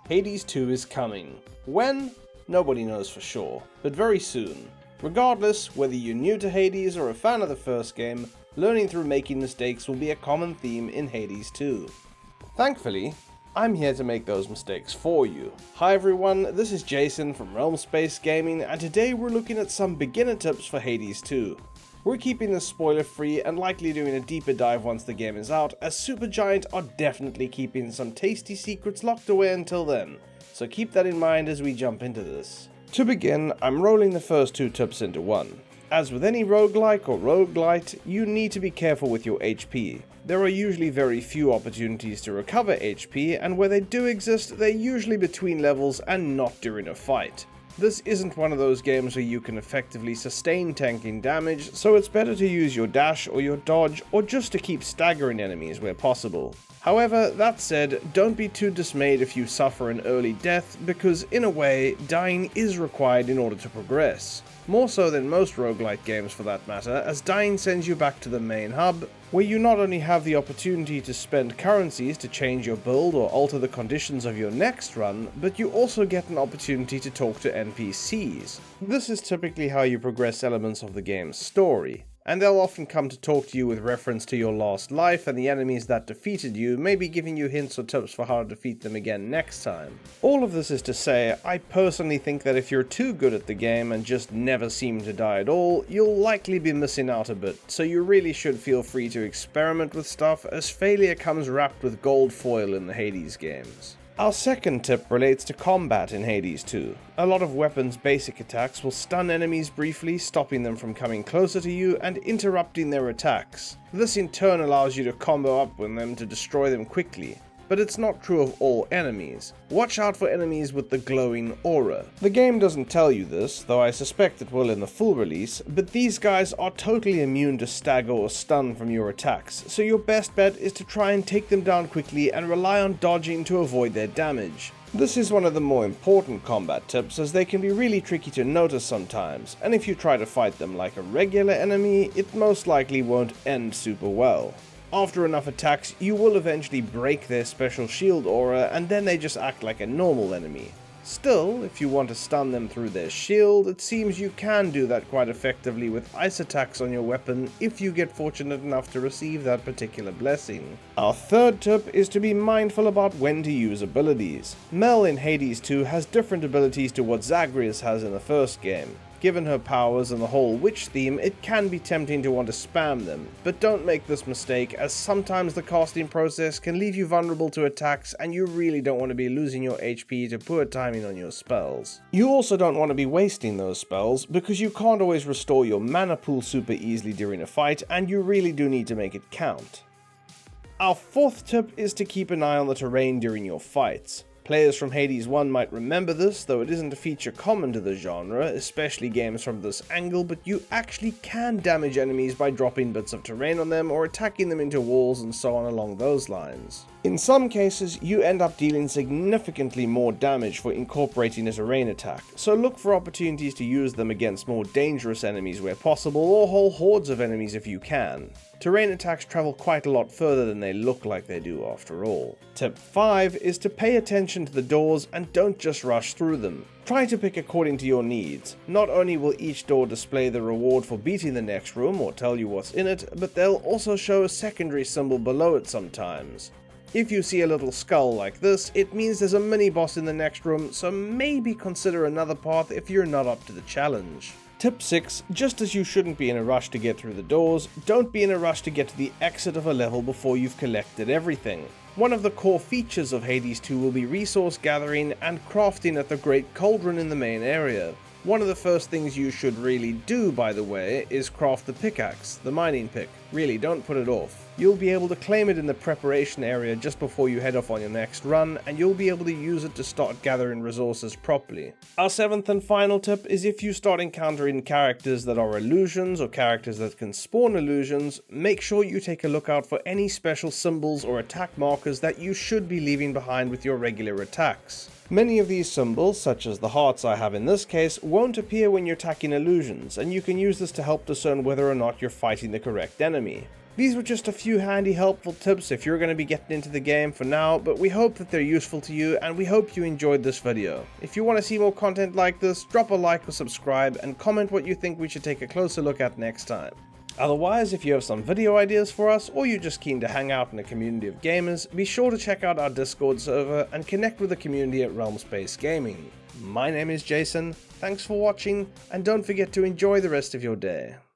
Hades 2 is coming. When? Nobody knows for sure, but very soon. Regardless, whether you're new to Hades or a fan of the first game, learning through making mistakes will be a common theme in Hades 2. Thankfully, I'm here to make those mistakes for you. Hi everyone, this is Jason from Realm Space Gaming, and today we're looking at some beginner tips for Hades 2. We're keeping this spoiler free and likely doing a deeper dive once the game is out, as Supergiant are definitely keeping some tasty secrets locked away until then, so keep that in mind as we jump into this. To begin, I'm rolling the first two tips into one. As with any roguelike or roguelite, you need to be careful with your HP. There are usually very few opportunities to recover HP, and where they do exist, they're usually between levels and not during a fight. This isn't one of those games where you can effectively sustain tanking damage, so it's better to use your dash or your dodge, or just to keep staggering enemies where possible. However, that said, don't be too dismayed if you suffer an early death, because in a way, dying is required in order to progress. More so than most roguelike games for that matter, as dying sends you back to the main hub, where you not only have the opportunity to spend currencies to change your build or alter the conditions of your next run, but you also get an opportunity to talk to NPCs. This is typically how you progress elements of the game's story, and they'll often come to talk to you with reference to your last life and the enemies that defeated you, maybe giving you hints or tips for how to defeat them again next time. All of this is to say, I personally think that if you're too good at the game and just never seem to die at all, you'll likely be missing out a bit, so you really should feel free to experiment with stuff, as failure comes wrapped with gold foil in the Hades games. Our second tip relates to combat in Hades 2. A lot of weapons' basic attacks will stun enemies briefly, stopping them from coming closer to you and interrupting their attacks. This in turn allows you to combo up with them to destroy them quickly. But it's not true of all enemies. Watch out for enemies with the glowing aura. The game doesn't tell you this, though I suspect it will in the full release, but these guys are totally immune to stagger or stun from your attacks, so your best bet is to try and take them down quickly and rely on dodging to avoid their damage. This is one of the more important combat tips, as they can be really tricky to notice sometimes, and if you try to fight them like a regular enemy, it most likely won't end super well. After enough attacks, you will eventually break their special shield aura, and then they just act like a normal enemy. Still, if you want to stun them through their shield, it seems you can do that quite effectively with ice attacks on your weapon if you get fortunate enough to receive that particular blessing. Our third tip is to be mindful about when to use abilities. Mel in Hades 2 has different abilities to what Zagreus has in the first game. Given her powers and the whole witch theme, it can be tempting to want to spam them, but don't make this mistake, as sometimes the casting process can leave you vulnerable to attacks and you really don't want to be losing your HP to poor timing on your spells. You also don't want to be wasting those spells, because you can't always restore your mana pool super easily during a fight, and you really do need to make it count. Our fourth tip is to keep an eye on the terrain during your fights. Players from Hades 1 might remember this, though it isn't a feature common to the genre, especially games from this angle, but you actually can damage enemies by dropping bits of terrain on them or attacking them into walls and so on along those lines. In some cases, you end up dealing significantly more damage for incorporating a terrain attack, so look for opportunities to use them against more dangerous enemies where possible, or whole hordes of enemies if you can. Terrain attacks travel quite a lot further than they look like they do after all. Tip 5 is to pay attention to the doors and don't just rush through them. Try to pick according to your needs. Not only will each door display the reward for beating the next room or tell you what's in it, but they'll also show a secondary symbol below it sometimes. If you see a little skull like this, it means there's a mini-boss in the next room, so maybe consider another path if you're not up to the challenge. Tip 6, just as you shouldn't be in a rush to get through the doors, don't be in a rush to get to the exit of a level before you've collected everything. One of the core features of Hades 2 will be resource gathering and crafting at the Great Cauldron in the main area. One of the first things you should really do, by the way, is craft the pickaxe, the mining pick. Really, don't put it off. You'll be able to claim it in the preparation area just before you head off on your next run, and you'll be able to use it to start gathering resources properly. Our seventh and final tip is if you start encountering characters that are illusions or characters that can spawn illusions, make sure you take a look out for any special symbols or attack markers that you should be leaving behind with your regular attacks. Many of these symbols, such as the hearts I have in this case, won't appear when you're attacking illusions, and you can use this to help discern whether or not you're fighting the correct enemy. These were just a few handy helpful tips if you're going to be getting into the game for now, but we hope that they're useful to you and we hope you enjoyed this video. If you want to see more content like this, drop a like or subscribe and comment what you think we should take a closer look at next time. Otherwise, if you have some video ideas for us or you're just keen to hang out in a community of gamers, be sure to check out our Discord server and connect with the community at Realm Space Gaming. My name is Jason, thanks for watching and don't forget to enjoy the rest of your day.